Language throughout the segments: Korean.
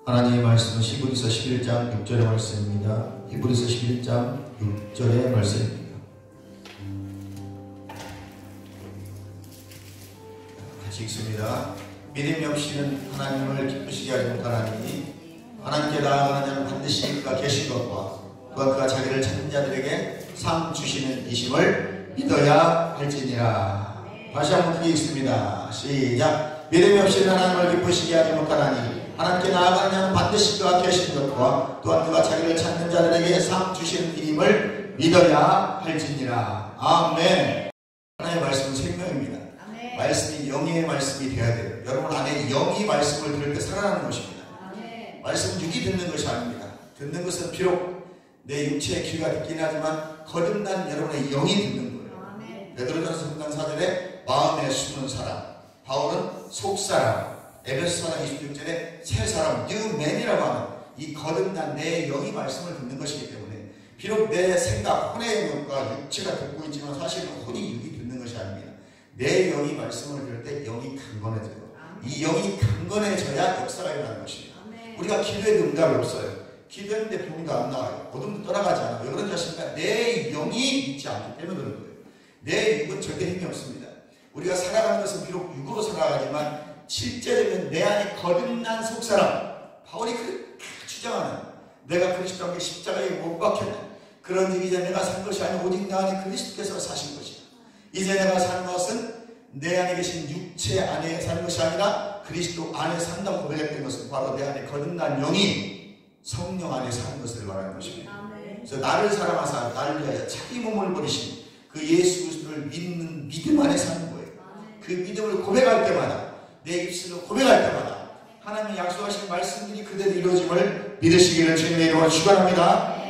하나님의 말씀은 히브리서 11장 6절의 말씀입니다. 히브리서 11장 6절의 말씀입니다. 같이 읽습니다. 믿음이 없이는 하나님을 기쁘시게 하지 못하나니 하나님께 나아가는 자는 반드시 그가 계신 것과 그가 자기를 찾는 자들에게 상 주시는 이심을 믿어야 할지니라. 다시 한번 크게 읽습니다. 시작. 믿음이 없이는 하나님을 기쁘시게 하지 못하나니 하나님께 나아가는 자는 반드시 그가 계신 것과 또한 그가 자기를 찾는 자들에게 상 주시는 이임을 믿어야 할지니라. 아멘. 하나님의 말씀은 생명입니다. 아멘. 말씀이 영의 말씀이 되어야 돼요. 여러분 안에 영이 말씀을 들을 때 살아나는 것입니다. 아멘. 말씀은 육이 듣는 것이 아닙니다. 듣는 것은 비록 내 육체의 귀가 듣긴 하지만 거듭난 여러분의 영이 듣는 거예요. 베드로전서 3장 4절에 마음에 숨은 사람, 바울은 속사람, 에베소 4장 26절에 새 사람, 뉴맨이라고 하는 이 거듭난 내 영이 말씀을 듣는 것이기 때문에 비록 내 생각, 혼의 영과 육체가 듣고 있지만 사실은 혼이 육이 듣는 것이 아닙니다. 내 영이 말씀을 들을 때 영이 강건해져요. 이 영이 강건해져야 역사가 일어나는 것입니다. 우리가 기도에도 응답이 없어요. 기도했는데 병도 안 나와요. 어둠도 떠나가지 않아요. 왜 그런지 아십니까? 내 영이 믿지 않기 때문에 그런 거예요. 내 육은 절대 힘이 없습니다. 우리가 살아가는 것은 비록 육으로 살아가지만 실제로는 내 안에 거듭난 속사람, 바울이 그렇게 주장하는 내가 그리스도 함께 십자가에 못 박혔네. 그런 일 이제 내가 산 것이 아니고 오직 내 안에 그리스도께서 사신 것이다. 이제 내가 사는 것은 내 안에 계신 육체 안에 사는 것이 아니라 그리스도 안에 산다고 고백했던 것은 바로 내 안에 거듭난 영이 성령 안에 사는 것을 말하는 것입니다. 그래서 나를 사랑하사 나를 위하여 자기 몸을 버리신 그 예수 그리스도를 믿는 믿음 안에 사는 거예요. 그 믿음을 고백할 때마다 내 입술로 고백할 때마다 하나님의 약속하신 말씀들이 그대로 이루어짐을 믿으시기를 주님의 이름으로 축원합니다.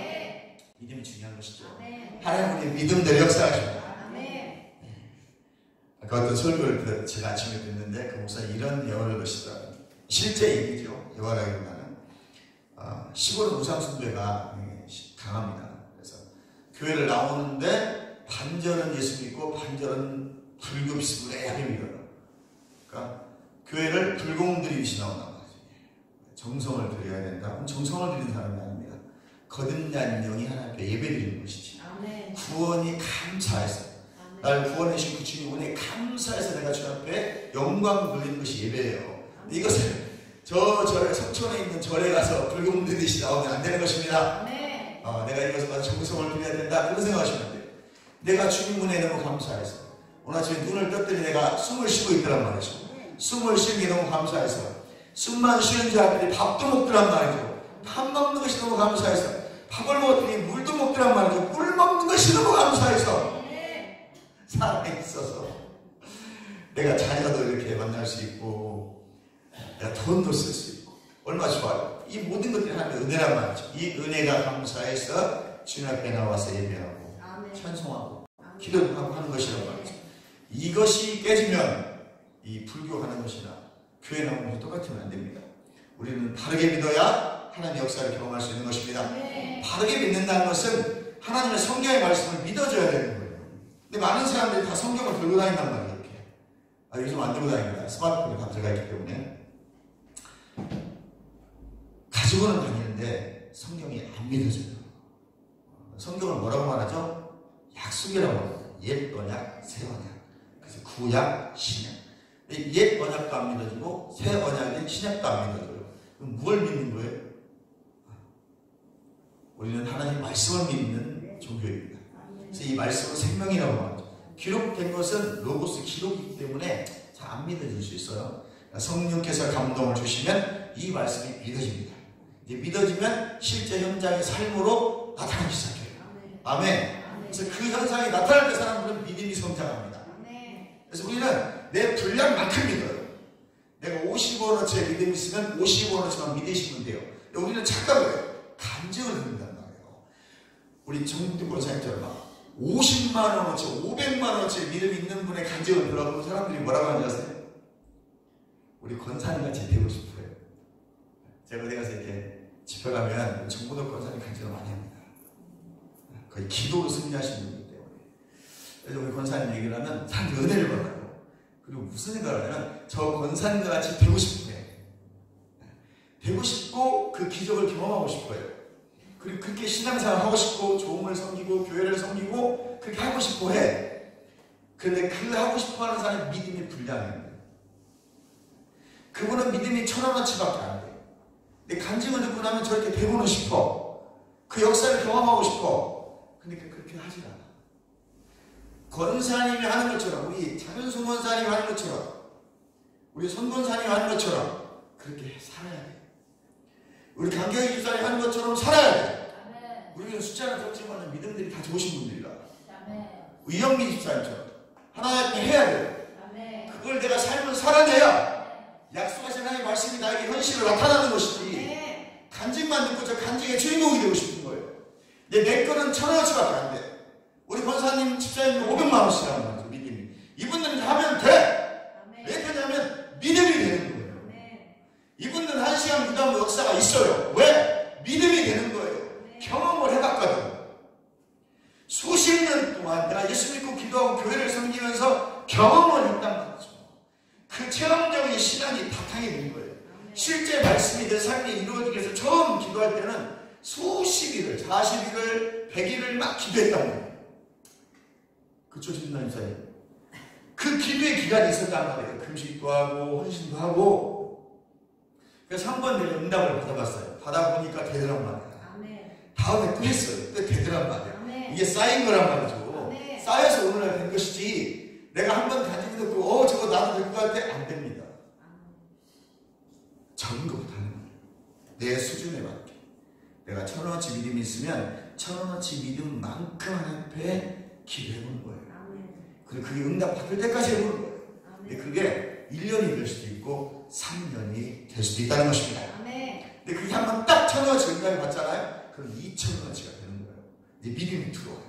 믿음이 중요한 것이죠. 하나님의 믿음대로 역사하십니다. 아까 어떤 설교를 제가 아침에 듣는데 그 목사님 이런 예언을 하시더라고요. 실제 얘기죠. 예화라기보다는 시골은 우상숭배가 강합니다. 그래서 교회를 나오는데 반절은 예수 믿고 반절은 불교 비스무리 하게 믿어요. 그러니까 교회를 불공들이듯이 나온단 말이죠. 정성을 드려야 된다. 정성을 드리는 사람이 아닙니다. 거듭난 영이 하나님께 예배드리는 것이지. 아멘. 구원이 감사해서 날 구원해 주신 그 주님 은혜에 감사해서 내가 주 앞에 영광 돌리는 것이 예배예요. 이것을 저 성촌에 있는 절에 가서 불공들이듯이 나오면 안 되는 것입니다. 내가 이것을 가서 정성을 드려야 된다. 그런 생각하시면 돼요. 내가 주님 은혜에 너무 감사해서 오늘 아침에 눈을 떴더니 내가 숨을 쉬고 있더란 말이죠. 숨을 쉬는 게 너무 감사해서 숨만 쉬는 자들이 밥도 먹더란 말이죠. 밥 먹는 것이 너무 감사해서 밥을 먹었더니 물도 먹더란 말이죠. 물 먹는 것이 너무 감사해서 살아있어서 내가 자녀도 이렇게 만날 수 있고 내가 돈도 쓸 수 있고 얼마나 좋아요. 이 모든 것들이 하나님의 은혜란 말이죠. 이 은혜가 감사해서 주님 앞에 나와서 예배하고 찬송하고 기도하고 하는 것이란 말이죠. 이것이 깨지면 이 불교하는 것이나 교회 나오는 것이 똑같으면 안 됩니다. 우리는 바르게 믿어야 하나님의 역사를 경험할 수 있는 것입니다. 바르게 믿는다는 것은 하나님의 성경의 말씀을 믿어줘야 되는 거예요. 근데 많은 사람들이 다 성경을 들고 다닌단 말이에요. 이렇게. 요즘 안 들고 다닙니다. 스마트폰에 다 들어가 있기 때문에. 가지고는 다니는데 성경이 안 믿어져요. 성경을 뭐라고 말하죠? 약속이라고 합니다. 옛 언약, 새 언약. 그래서 구약, 신약. 옛 언약도 안 믿어지고 새 언약인 신약도 안 믿어져요. 그럼 뭘 믿는 거예요? 우리는 하나님 말씀을 믿는 종교입니다. 그래서 이 말씀은 생명이라고 말하죠. 기록된 것은 로고스 기록이기 때문에 잘 안 믿어질 수 있어요. 성령께서 감동을 주시면 이 말씀이 믿어집니다. 이제 믿어지면 실제 현장의 삶으로 나타나기 시작해요. 아멘. 그래서 그 현상이 나타날 때 사람들은 믿음이 성장합니다. 그래서 우리는 내 분량만큼 믿어요. 내가 50원어치의 믿음이 있으면 50원어치만 믿으시면 돼요. 우리는 착각을 간증을 듣는단 말이에요. 우리 정국대 권사님처럼 50만원어치, 500만원어치 믿음이 있는 분의 간증을 들어보면 사람들이 뭐라고 하는지 아세요? 우리 권사님같이 되고 싶어요. 제가 어디 가서 이렇게 집회 가면 정국대 권사님 간증을 많이 합니다. 거의 기도로 승리하시는 분이기 때문에. 그래서 우리 권사님 얘기를 하면 사람들이 은혜를 받아요. 그리고 무슨 생각을 하냐면 저 권사님과 같이 되고 싶은 거예요. 되고 싶고 그 기적을 경험하고 싶어요. 그리고 그렇게 신앙생활 하고 싶고 조음을 섬기고 교회를 섬기고 그렇게 하고 싶어 해. 그런데 그 하고 싶어 하는 사람이 믿음이 불량해요. 그분은 믿음이 1000원어치밖에 안 돼. 근데 간증을 듣고 나면 저렇게 되고는 싶어. 그 역사를 경험하고 싶어. 근데 그렇게 하질 않아. 권사님이 하는 것처럼, 우리 장윤수 권사님이 하는 것처럼, 우리 손권사님이 하는 것처럼 그렇게 살아야 돼. 우리 강경희 집사님이 하는 것처럼 살아야 돼. 우리는 숫자는 적지만 믿음들이 다 좋으신 분들이라. 이영미 집사님처럼 하나님 앞에 해야 돼. 그걸 내가 삶을 살아내야 약속하신 하나님의 말씀이 나에게 현실로 나타나는 것이지. 간증만 듣고 저 간증의 주인공이 되고 싶은 거예요. 내 거는 1000원어치밖에 안 돼. 우리 권사님, 집사님 500만원씩이라는 거죠. 믿음이. 이분들은 하면 돼. 왜 그러냐면 믿음이 되는 거예요. 이분들은 1시간 기도하면 역사가 있어요. 왜? 믿음이 되는 거예요. 경험을 해봤거든. 수십 년 동안 내가 예수 믿고 기도하고 교회를 섬기면서 경험을 했단 말이죠. 그 체험적인 시간이 바탕이 된 거예요. 실제 말씀이 내 삶에 이루어지기 위해서 처음 기도할 때는 수십 일을, 40일을, 100일을 막 기도했단 말이에요. 그쵸, 집사님? 그 기도의 기간이 있었단 말이에요. 금식도 하고, 헌신도 하고. 그래서 한 번 내가 응답을 받아봤어요. 받아보니까 되더란 말이에요. 다음에 또 했어요. 또 되더란 말이에요. 이게 쌓인 거란 말이죠. 쌓여서 오늘날 된 것이지, 내가 한 번 간증 듣고, 저거 나도 될 것 같아? 안 됩니다. 적은 것부터 하는 거예요. 내 수준에 맞게. 내가 1000원어치 믿음이 있으면 1000원어치 믿음만큼 하나님 앞에 기도해보는 거예요. 그리고 그게 응답 받을 때까지 해보는 거예요. 근데 그게 1년이 될 수도 있고 3년이 될 수도 있다는 것입니다. 근데 그게 한번 딱 1000원어치 응답이 받잖아요. 그럼 2000원어치가 되는 거예요. 이제 믿음이 들어와요.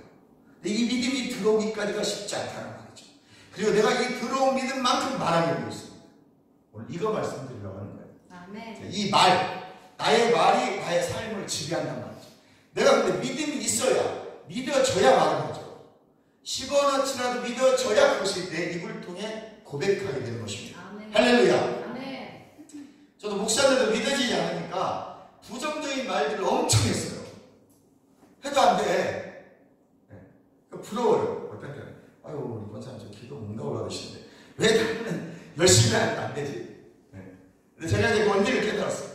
근데 이 믿음이 들어오기까지가 쉽지 않다는 말이죠. 그리고 내가 이 들어온 믿음만큼 말하게 되고 있습니다. 오늘 이거 말씀드리려고 하는 거예요. 이 말, 나의 말이 나의 삶을 지배한단 말이죠. 내가 근데 믿음이 있어야, 믿어져야 말을 하죠. 10원어치라도 믿어져야 그것이 내 입을 통해 고백하게 되는 것입니다. 할렐루야. 저도 목사들도 믿어지지 않으니까 부정적인 말들을 엄청 했어요. 해도 안 돼. 부러워요. 어떨 때는 아유, 우리 권사님 저 기도 응답을 받으시는데 왜 나는 열심히 하니까 안 되지? 근데 제가 이제 원리를 깨달았어요.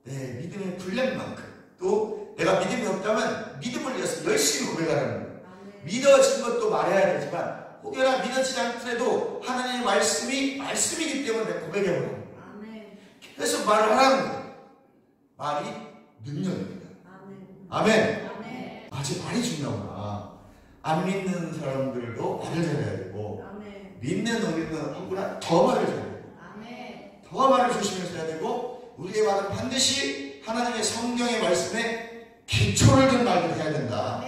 내 믿음의 분량만큼, 또 내가 믿음이 없다면 믿음을 위해서 열심히 고백하라는 거예요. 믿어진 것도 말해야 되지만 혹여나 믿어지지 않더라도 하나님의 말씀이기 때문에 고백해보라는 거예요. 그래서 말을 하라는 거예요. 말이 능력입니다. 아멘. 아직 말이 중요하구나. 안 믿는 사람들도 말을 잘해야 되고, 믿는 우리는 혹여나 더 말을 잘해야 되고, 더 말을 조심해서 해야 되고, 우리의 말은 반드시 하나님의 성경의 말씀에 기초를 둔 말을 해야 된다.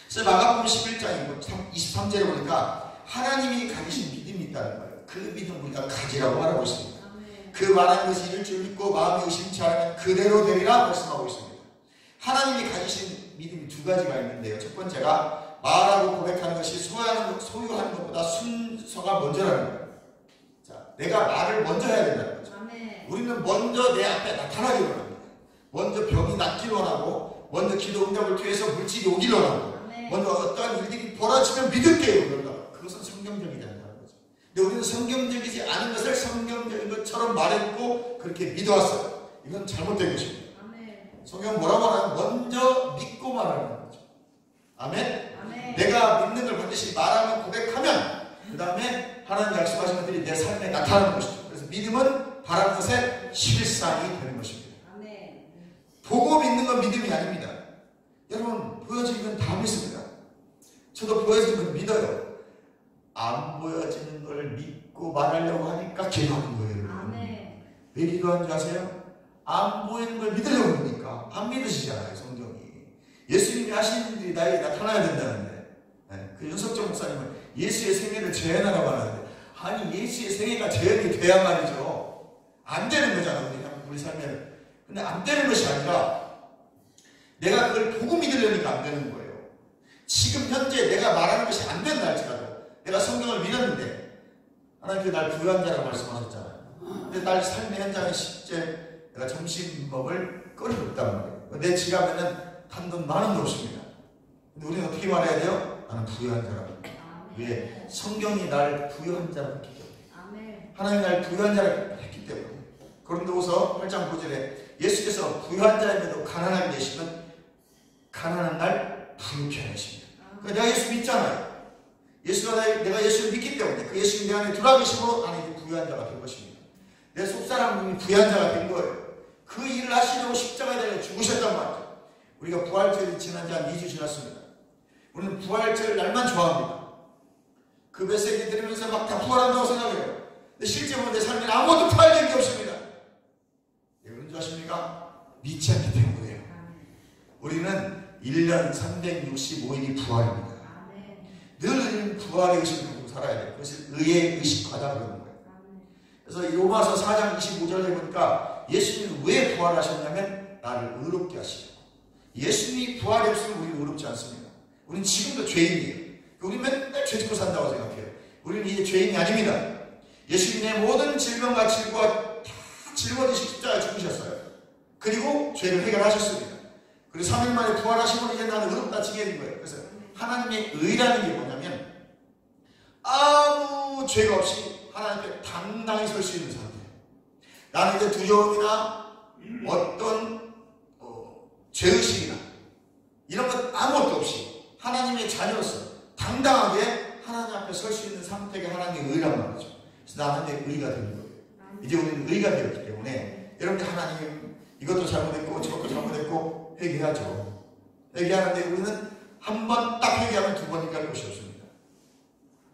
그래서 마가복음 11장 23절에 보니까 하나님이 가지신 믿음이 있다는 거예요. 그 믿음 우리가 가지라고 말하고 있습니다. 그 말하는 것이 이를 줄 믿고 마음이 의심치 않으면 그대로 되리라 말씀하고 있습니다. 하나님이 가지신 믿음이 두 가지가 있는데요. 첫 번째가 말하고 고백하는 것이 소유하는 것보다 순서가 먼저라는 거예요. 자, 내가 말을 먼저 해야 된다는 거죠. 우리는 먼저 내 앞에 나타나기를 원합니다. 먼저 병이 낫기를 원하고, 먼저 기도 응답을 통해서 물질이 오기를 원하고, 먼저 어떠한 일들이 벌어지면 믿을게요. 그런가? 그것은 성경적이지 않다는 거죠. 근데 우리는 성경적이지 않은 것을 성경적인 것처럼 말했고 그렇게 믿어왔어요. 이건 잘못된 것입니다. 성경 뭐라고 하나요? 먼저 믿고 말하는 거죠. 아멘? 내가 믿는 걸 반드시 말하면, 고백하면 그 다음에 하나님 약속하신 것들이 내 삶에 나타나는 것이죠. 그래서 믿음은 바라는 것에 실상이 되는 것입니다. 보고 믿는 건 믿음이 아닙니다. 여러분, 보여지는 건 다 믿습니다. 저도 보여지는 걸 믿어요. 안 보여지는 걸 믿고 말하려고 하니까 기도하는 거예요. 왜 기도하는 줄 아세요? 안 보이는 걸 믿으려고 하니까 안 믿으시잖아요, 성경이. 예수님이 하시는 일들이 나에게 나타나야 된다는데, 그 윤석정 목사님은 예수의 생애를 재현하라고 하는데, 아니 예수의 생애가 재현이 돼야 말이죠. 안 되는 거잖아요, 우리 삶에는. 근데 안 되는 것이 아니라 내가 그걸 보고 믿으려니까 안 되는 거예요. 지금 현재 내가 말하는 것이 안 된다 할지라도, 내가 성경을 믿었는데 하나님께서 날 부유한 자라고 말씀하셨잖아요. 근데 날 삶의 현장에 실제 내가 점심 먹을 거리가 없단 말이에요. 내 지갑에는 단돈 10,000원도 없습니다. 근데 우리는 어떻게 말해야 돼요? 나는 부유한 자라고. 왜? 성경이 날 부유한 자라고 했기 때문에. 하나님이 날 부유한 자라고 했기 때문에. 고린도후서 8장 9절에 예수께서 부유한 자임에도 가난하게 되시면 가난한 날 부유케 하십니다. 내가 예수 믿잖아요. 내가 예수를 믿기 때문에 그 예수님이 내 안에 들어와 계심으로 나는 이제 부유한 자가 된 것입니다. 내 속사람이 부유한 자가 된 거예요. 그 일을 하시려고 십자가에 달려 죽으셨단 말이죠. 우리가 부활절이 지난 지 한 2주 지났습니다. 우리는 부활절 날만 좋아합니다. 그 메시지 들으면서 막 다 부활한다고 생각해요. 근데 실제 보면 내 삶에 아무것도 부활된 게 없습니다. 왜 그런 줄 아십니까? 믿지 않기 때문이에요. 우리는 1년 365일이 부활입니다. 늘 우리는 부활의 의식을 가지고 살아야 돼요. 그것을 의의 의식하다 그러는 거예요. 그래서 로마서 4장 25절에 보니까 예수님이 왜 부활하셨냐면 나를 의롭게 하시고, 예수님이 부활이 없으면 우리는 의롭지 않습니다. 우리는 지금도 죄인이에요. 우리는 맨날 죄 짓고 산다고 생각해요. 우리는 이제 죄인이 아닙니다. 예수님의 모든 질병과 질고가 다 짊어지시고 십자가에 죽으셨어요. 그리고 죄를 해결하셨습니다. 그리고 3일 만에 부활하시면 이제 나는 의롭다 칭해진 거예요. 그래서 하나님의 의라는 게 뭐냐면 아무 죄가 없이 하나님 앞에 당당히 설 수 있는 상태예요. 나는 이제 두려움이나 어떤 죄의식이나 이런 것 아무것도 없이 하나님의 자녀로서 당당하게 하나님 앞에 설 수 있는 상태가 하나님의 의란 말이죠. 그래서 나는 이제 의가 되는 거예요. 이제 우리는 의가 되었기 때문에 여러분들 하나님 이것도 잘못했고 저것도 잘못했고 회개하죠. 회개하는데 우리는 한 번 딱 회개하면 두 번이니까 할 것이 없습니다.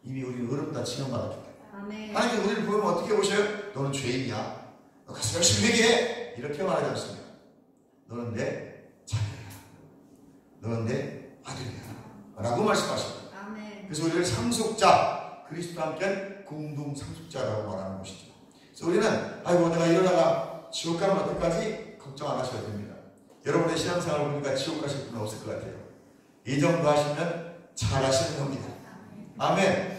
이미 우리는 의롭다 칭함받았기 때문에. 하나님이 우리를 보면 어떻게 보셔요? 너는 죄인이야. 너 가서 열심히 회개해. 이렇게 말하지 않습니다. 너는 내 자녀야. 너는 내 아들이야. 라고 말씀하십니다. 그래서 우리를 상속자, 그리스도와 함께 공동 상속자라고 말하는 것이죠. 그래서 우리는 아이고 내가 이러다가 지옥 가면 어떡하지? 걱정 안 하셔도 됩니다. 여러분의 신앙생활을 보니까 지옥 가실 분은 없을 것 같아요. 이 정도 하시면 잘 하시는 겁니다. 아멘.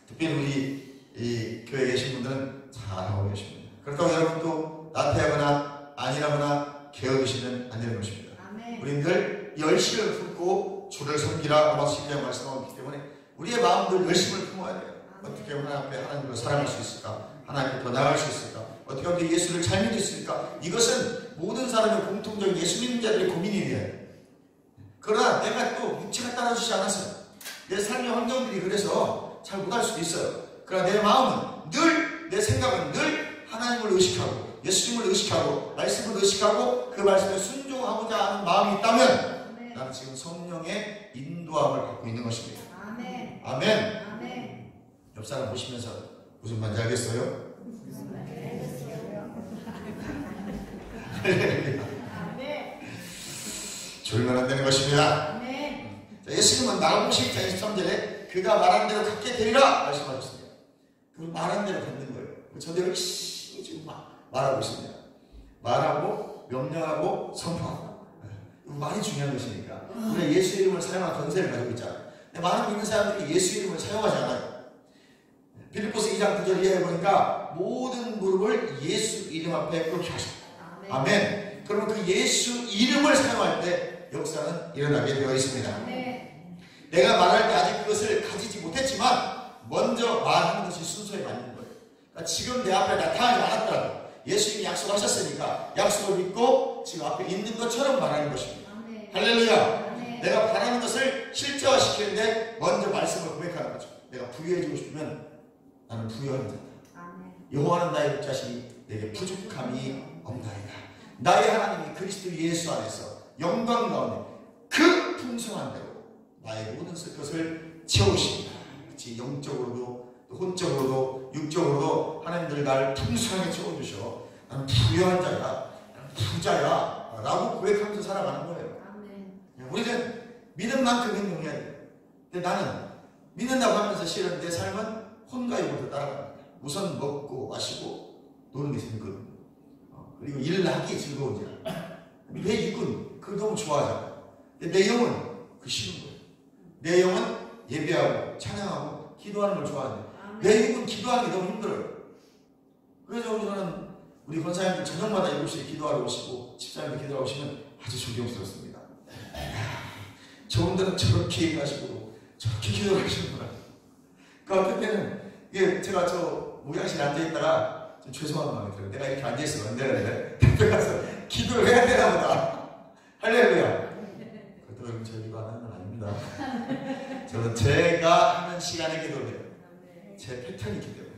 특별히 우리 이 교회에 계신 분들은 잘하고 계십니다. 그렇다고 여러분도 나태하거나 아니라거나 게으르시면 안 되는 것입니다. 우리는 늘 열심을 품고 주를 섬기라 로마서 12장 말씀하고 있기 때문에 우리의 마음도 열심을 품어야 돼요. 어떻게 하면 하나님 앞에 하나님을 사랑할 수 있을까? 하나님께 더 나아갈 수 있을까? 어떻게 하면 예수를 잘 믿을 수 있을까? 이것은 모든 사람의 공통적인 예수 믿는 자들의 고민이에요. 그러나 내가 또 육체가 따라주지 않았어요. 내 삶의 환경들이 그래서 잘 못할 수도 있어요. 그러나 내 마음은 늘, 내 생각은 늘 하나님을 의식하고 예수님을 의식하고 말씀을 의식하고 그 말씀에 순종하고자 하는 마음이 있다면 나는 지금 성령의 인도함을 받고 있는 것입니다. 아멘. 옆 사람 보시면서 무슨 말인지 알겠어요? 졸면 안 되는 것입니다. 자, 예수님은 마가복음 10장 23절에 그가 말한 대로 갖게 되리라 말씀하셨습니다. 그 말한 대로 갖는 거예요. 저도 열심히 지금 말하고 있습니다. 말하고 명령하고 선포하고. 말이 중요한 것이니까. 우리가 예수 이름을 사용한 전세를 가지고 있잖아요. 많은 믿는 사람들이 예수 이름을 사용하지 않아요. 빌립보서 2장 9절 이하에 보니까 모든 무릎을 예수 이름 앞에 꿇게 하셨다. 아멘. 그러면 그 예수 이름을 사용할 때 역사는 일어나게 되어 있습니다. 내가 말할 때 아직 그것을 가지지 못했지만 먼저 말하는 것이 순서에 맞는 거예요. 그러니까 지금 내 앞에 나타나지 않았더라도 예수님이 약속하셨으니까 약속을 믿고 지금 앞에 있는 것처럼 말하는 것입니다. 할렐루야. 내가 바라는 것을 실제화시키는데 먼저 말씀을 고백하는 거죠. 내가 부유해지고 싶으면 나는 부유한 자다. 여호와는 나의 자신이 내게 부족함이 없나이다. 나의 하나님이 그리스도 예수 안에서 영광 가운데 그 풍성한 대로 나의 모든 것을 채우십니다. 그치? 영적으로도 혼적으로도 육적으로도 하나님들 나를 풍성하게 채워주셔. 나는 부유한 자야, 나는 부자야 라고 고백하면서 살아가는 거예요. 우리는 믿은 만큼 행동해야 돼요. 근데 나는 믿는다고 하면서 실은 내 삶은 혼과 육으로 따라갑니다. 우선 먹고 마시고 노는 게 재밌거든요. 그리고 일을 하기 즐거운지. 내 육은 그걸 너무 좋아하잖아요. 근데 내 영은 그 싫은 거예요. 내 영은 예배하고 찬양하고 기도하는 걸 좋아하는데 내 육은 기도하기 너무 힘들어요. 그래서 저는 우리 권사님들 저녁마다 7시에 기도하러 오시고 집사님들 기도하러 오시면 아주 존경스럽습니다. 저분들은 저렇게 얘기하시고 저렇게 기도를 하시는구나. 그러니까 어떨 때는 이게 제가 저 목양실에 앉아있다가 좀 죄송한 마음이 들어요. 내가 이렇게 앉아있으면 안 되는데 옆에 가서 기도를 해야 되나 보다. 할렐루야. 그래도 저 기도 안 하는 건 아닙니다. 저는 제가 하는 시간에 기도를 해요. 제 패턴이 있기 때문에.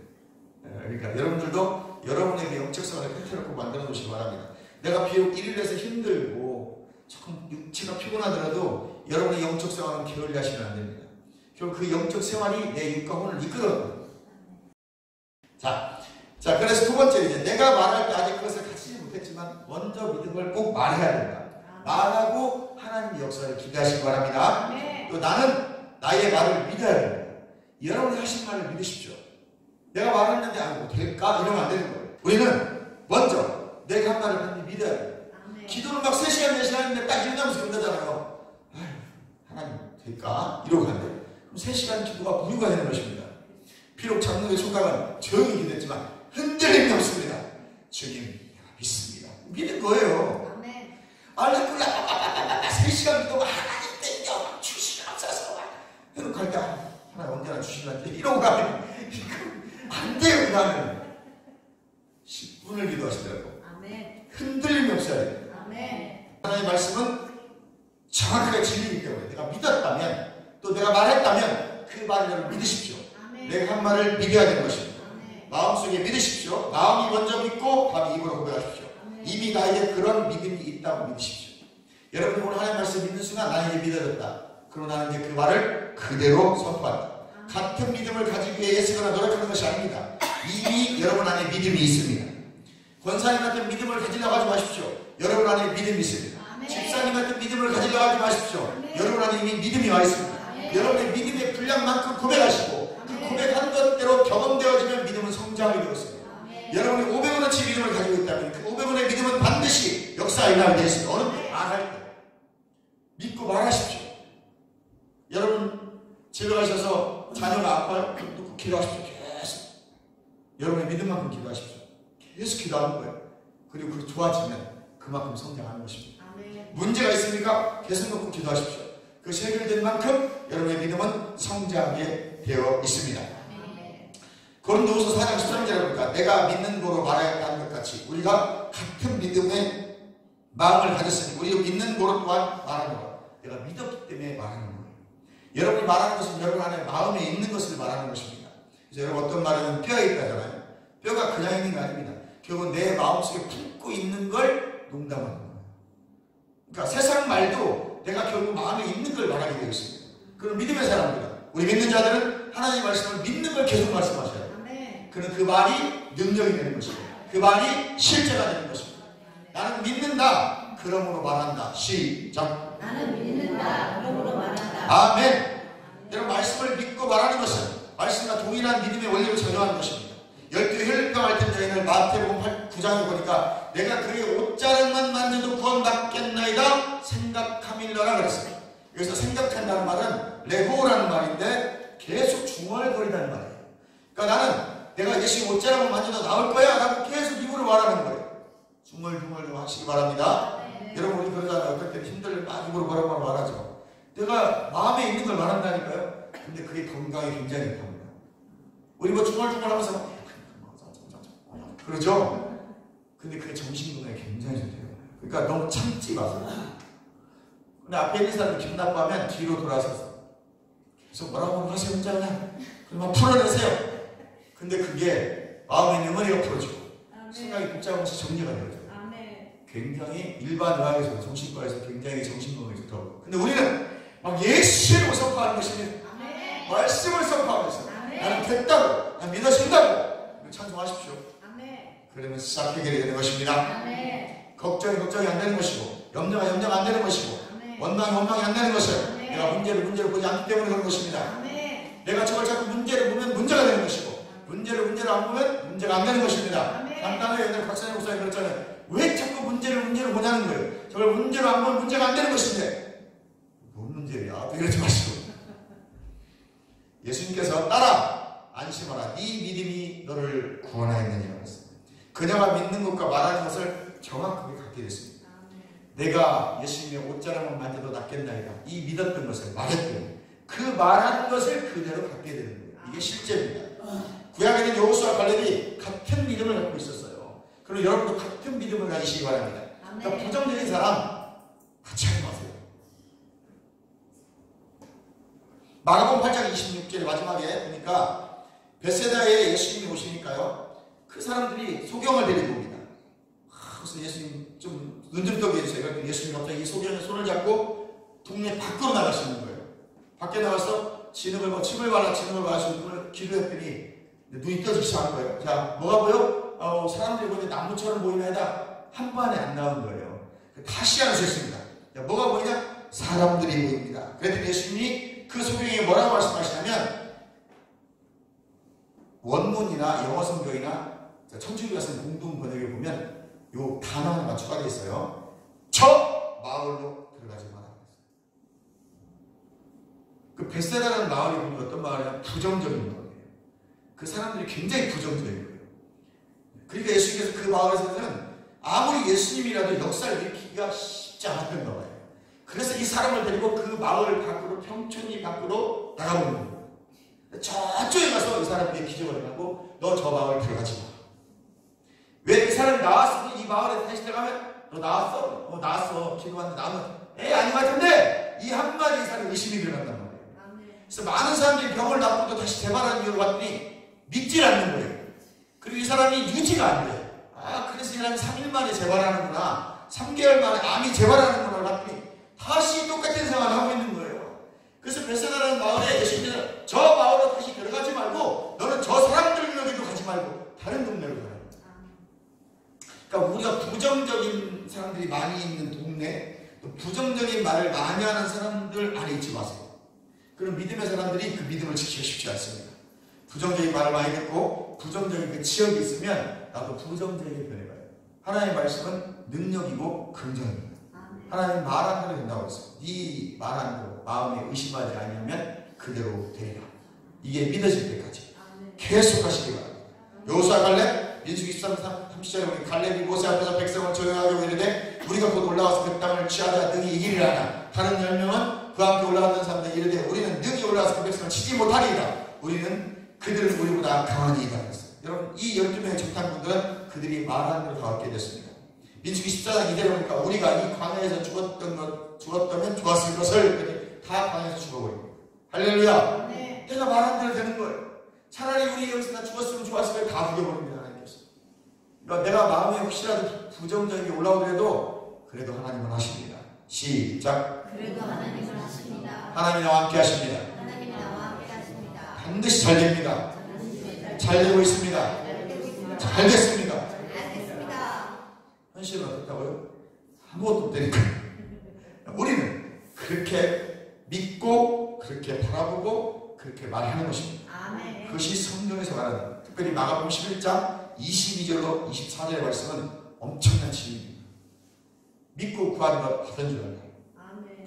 그러니까 여러분들도 여러분의 그 영적 생활의 패턴을 꼭 만들어 놓으시기 바랍니다. 내가 비록 일일에서 힘들고 조금 육체가 피곤하더라도 여러분의 영적 생활은 게을리 하시면 안 됩니다. 결국 그 영적 생활이 내 육과 혼을 이끌어요. 자, 그래서 두 번째 이제 내가 말할 때 아직 그것을 갖추지 못했지만 먼저 믿음을 꼭 말해야 된다. 말하고 하나님의 역사를 기대하시기 바랍니다. 또 나는 나의 말을 믿어야 됩니다. 여러분이 하신 말을 믿으십시오. 내가 말했는데 뭐 될까? 이러면 안 되는 거예요. 우리는 먼저 내가 한 말을 반드시 믿어야 돼요. 기도는 막 3시간, 4시간 했는데 딱 일어나면서 끝나잖아요. 하나님 될까? 이러고 간대요. 그럼 3시간 기도가 무효가 되는 것입니다. 비록 장로의 총각은 조용히 기도했지만 흔들림이 없습니다. 주님 내가 믿습니다. 믿는 거예요. 알라꾸야 3시간 기도가 하나님 땡겨 막 주시면 없어서 이러고 갈 때 하나님 언제나 주시면 이러고 가면 안 돼요. 그 다음에 10분을 기도하시더라고. 흔들림이 없어야 돼요. 하나님의 말씀은 정확하게 진리이기 때문에 내가 믿었다면 또 내가 말했다면 그 말을 믿으십시오. 내가 한 말을 믿어야 되는 것입니다. 마음속에 믿으십시오. 마음이 먼저 믿고 다음에 입으로 고백하십시오. 이미 나에게 그런 믿음이 있다고 믿으십시오. 여러분 오늘 하나님 말씀 믿는 순간 나는 이제 믿어졌다. 그러고 나는 이제 그 말을 그대로 선포한다. 같은 믿음을 가지기 위해 애쓰거나 노력하는 것이 아닙니다. 이미 여러분 안에 믿음이 있습니다. 권사님 같은 믿음을 가지려고 하지 마십시오. 여러분 안에 믿음이 있습니다. 집사님 같은 믿음을 가지려고 하지 마십시오. 여러분 안에 이미 믿음이 와 있습니다. 여러분의 믿음의 분량만큼 고백하시고 그 고백한 것대로 경험되어지면 믿음은 성장이 되었습니다. 여러분이 500원어치 믿음을 가지고 있다면 그 500원의 믿음은 반드시 역사에 일어나게 되어 있습니다. 어느 때 말할 때 믿고 말하십시오. 여러분 집에 가셔서 자녀가 아파요? 그럼 기도하십시오. 계속 여러분의 믿음만큼 기도하십시오. 계속 기도하는 거예요. 그리고 그게 좋아지면 그만큼 성장하는 것입니다. 문제가 있으니까 계속 놓고 기도하십시오. 그것이 해결된 만큼 여러분의 믿음은 성장하게 되어 있습니다. 고린도후서 4장 13절에 보니까 내가 믿는 거로 말하였다는 것 같이 우리가 같은 믿음의 마음을 가졌으니 우리가 믿는 거로 또한 말하는 것. 내가 믿었기 때문에 말하는 거예요. 여러분이 말하는 것은 여러분 안에 마음에 있는 것을 말하는 것입니다. 그래서 여러분 어떤 말은 뼈에 있다잖아요. 뼈가 그냥 있는 게 아닙니다. 결국은 내 마음속에 품고 있는 걸 농담하는 거예요. 그러니까 세상 말도 내가 결국 마음에 있는 걸 말하게 되어 있습니다. 그럼 믿음의 사람입니다. 우리 믿는 자들은 하나님의 말씀을 믿는 걸 계속 말씀하셔야 돼요. 그럼 그 말이 능력이 되는 것입니다. 그 말이 실제가 되는 것입니다. 나는 믿는다. 그러므로 말한다. 시작. 나는 믿는다. 그러므로 말한다. 아멘. 여러분 말씀을 믿고 말하는 것은 말씀과 동일한 믿음의 원리를 적용하는 것입니다. 12 혈병 앓던 여인을 마태복음 9장에 보니까 내가 그의 옷자락만 만져도 구원받겠나이다 생각함일러라 그랬습니다. 여기서 생각한다는 말은 레고라는 말인데 계속 중얼거리다는 말이에요. 그러니까 나는 내가 예수의 옷자락을 만져도 나올 거야 라고 계속 입으로 말하는 거예요. 중얼중얼 좀 하시기 바랍니다. 여러분 우리 그러잖아요. 어떨 때는 힘들면 막 입으로 뭐라고 말하죠. 내가 마음에 있는 걸 말한다니까요. 근데 그게 건강에 굉장히 important. 우리 뭐 중얼중얼 하면서 그러죠? 근데 그게 정신건강에 굉장히 좋대요. 그러니까 너무 참지 마세요. 근데 앞에 있는 사람이 기분 나빠하면 뒤로 돌아서서 계속 뭐라고 하세요 혼자 그냥 막 풀어내세요. 근데 그게 마음에 있는 건 이거 풀어주고 생각이 복잡하면서 정리가 되어져. 굉장히 일반 의학에서 정신과에서 굉장히 정신건강에 좋다고. 근데 우리는 막 예수를 선포하는 것이 말씀을 선포하면서 나는 됐다고 난 믿어진다고 찬송하십시오. 그러면 싹 해결이 되는 것입니다. 걱정이 안 되는 것이고 염려가 염려가 안 되는 것이고 원망이 안 되는 것은 내가 문제를 보지 않기 때문에 그런 것입니다. 내가 저걸 자꾸 문제를 보면 문제가 되는 것이고 문제를 안 보면 문제가 안 되는 것입니다. 간단하게 옛날 박사님 목사님 그랬잖아요. 왜 자꾸 문제를 보냐는 거예요. 저걸 문제로 안 보면 문제가 안 되는 것인데 뭔 문제야? 이러지 마시고 예수님께서 따라 안심하라 네 믿음이 너를 구원하였느니라 그랬습니다. 그녀가 믿는 것과 말하는 것을 정확하게 갖게 됐습니다. 내가 예수님의 옷자락만 만져도 낫겠나이다. 이 믿었던 것을 말했더니 그 말하는 것을 그대로 갖게 되는 거예요. 이게 실제입니다. 구약에는 여호수아 갈렙이 같은 믿음을 갖고 있었어요. 그리고 여러분도 같은 믿음을 가지시기 바랍니다. 그러니까 부정적인 사람 같이 하지 마세요. 마가복음 8장 26절 마지막에 보니까 벳세다에 예수님이 오시니까요. 그 사람들이 소경을 데리고 옵니다. 그래서 예수님 좀 눈 좀 떠게 해주세요. 그러니까 예수님이 갑자기 이 소경의 손을 잡고 동네 밖으로 나가시는 거예요. 밖에 나가서 침을 발라 진흙을 발라서 기도했더니 눈이 떠지기 시작한 거예요. 자, 뭐가 보여? 사람들이 보는데 나무처럼 보이나 해다 한 번에 안 나온 거예요. 다시 하셨습니다. 뭐가 보이냐? 사람들이 보입니다. 그랬더니 예수님이 그 소경에게 뭐라고 말씀하시냐면 원문이나 영어 성경이나 천주교가 쓴 공동 번역에 보면 요 단어 하나가 추가되어 있어요. 저 마을로 들어가지 마라. 그 벳세다라는 마을이 보면 어떤 마을이냐? 부정적인 마을이에요. 그 사람들이 굉장히 부정적인 거예요. 그러니까 예수님께서 그 마을에서는 아무리 예수님이라도 역사를 일으키기가 쉽지 않았던 거예요. 그래서 이 사람을 데리고 그 마을 밖으로 평촌이 밖으로 나가보는 거예요. 저쪽에 가서 이 사람에게 기적을 하고 너 저 마을 들어가지 마. 왜 이 사람이 나왔으니 이 마을에 다시 들어가면 너 나왔어? 나왔어. 기도하는데 나는 아닌 것 같은데 이 한마디 이 사람이 의심이 들어간단 말이에요. 그래서 많은 사람들이 병을 낫고도 다시 재발하는 이유를 봤더니 믿질 않는 거예요. 그리고 이 사람이 유지가 안 돼요. 그래서 이 사람이 3일 만에 재발하는구나. 3개월 만에 암이 재발하는구나 봤더니 다시 똑같은 생활을 하고 있는 거예요. 그래서 벳세다라는 마을에 예수님께서 저 마을로 다시 들어가지 말고 너는 저 사람들에게도 가지 말고 다른 동네로 가라. 그러니까 우리가 부정적인 사람들이 많이 있는 동네, 또 부정적인 말을 많이 하는 사람들 안에 있지 마세요. 그런 믿음의 사람들이 그 믿음을 지키기 쉽지 않습니다. 부정적인 말을 많이 듣고 부정적인 그 지역이 있으면 나도 부정적인 변해가요. 하나님의 말씀은 능력이고 긍정입니다. 하나님 말한 대로 된다고 했어요. 네 말한 대로 마음에 의심하지 아니하면 그대로 되리라. 이게 믿어질 때까지 계속 하시기 바랍니다. 여호수아 갈렙 민수기 13장 30절에 보면 갈렙이 모세 앞에서 백성을 조용하게 이르되 우리가 곧 올라와서 그 땅을 취하자 능히 이기리라나 다른 10명은 그와 함께 올라갔던 사람들 이르되 우리는 능히 올라와서 그 백성을 치지 못하리이다. 우리는 그들은 우리보다 강하니이다. 여러분 이 12명의 적당분들은 그들이 말한 대로 다 얻게 됐습니다. 민수기 14장 이대로 보니까 우리가 이 광야에서 죽었다면 좋았을 것을 다 광야에서 죽어버립니다. 할렐루야. 네. 내가 말한 대로 되는 거예요. 차라리 우리 여기서 다 죽었으면 좋았을 걸 다 죽여버립니다. 하나님께서. 그러니까 내가 마음에 혹시라도 부정적인 게 올라오더라도 그래도 하나님은 하십니다. 시작. 그래도 하나님은 하십니다. 하나님이 나와 함께 하십니다. 하나님이 나와 함께 하십니다. 반드시 잘 됩니다. 잘 되고 있습니다. 잘 됐습니다. 현실은 어떻다고요? 아무것도 없다니까. 우리는 그렇게 믿고 그렇게 바라보고 그렇게 말하는 것입니다. 아멘. 그것이 성경에서 말하는 특별히 마가복음 11장 22절로 24절의 말씀은 엄청난 진리입니다. 믿고 구하는 것 받은 줄 알아요.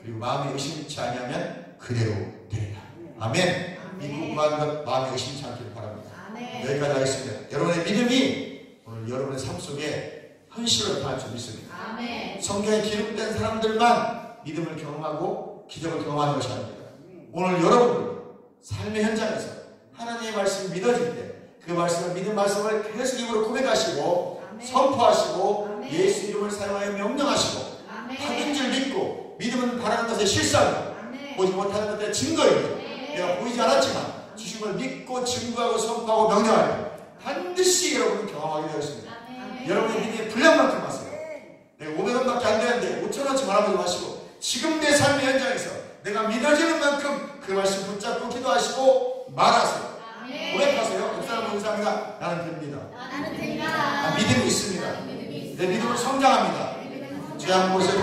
그리고 마음에 의심치 아니하면 그대로 되리라. 아멘. 믿고 구하는 것 마음에 의심치 않기를 바랍니다. 아멘. 여기까지 하겠습니다. 여러분의 믿음이 오늘 여러분의 삶 속에 현실로 나타날 줄 믿습니다. 아멘. 성경에 기록된 사람들만 믿음을 경험하고 기적을 경험하는 것이 아닙니다. 오늘 여러분 삶의 현장에서 하나님의 말씀이 믿어질 때 그 말씀을 믿은 말씀을 계속 입으로 고백하시고 아멘. 선포하시고 아멘. 예수 이름을 사용하여 명령하시고 받은 줄 믿고 믿음은 바라는 것의 실상이고 보지 못하는 것의 증거입니다. 내가 보이지 않았지만 주심을 믿고 증거하고 선포하고 명령하여 반드시 여러분은 경험하게 되었습니다. 여러분의 믿음의 분량만큼 하세요. 내가 500원밖에 안 되는데 5,000원치 바라보지 마시고 지금 내 삶의 현장에서 내가 믿어지는 만큼 그 말씀 붙잡고 기도하시고 말하세요. 고백하세요. 목사님 감사합니다. 나는 됩니다. 나는 됩니다. 믿음이 있습니다. 내 믿음은 성장합니다. 죄한 곳에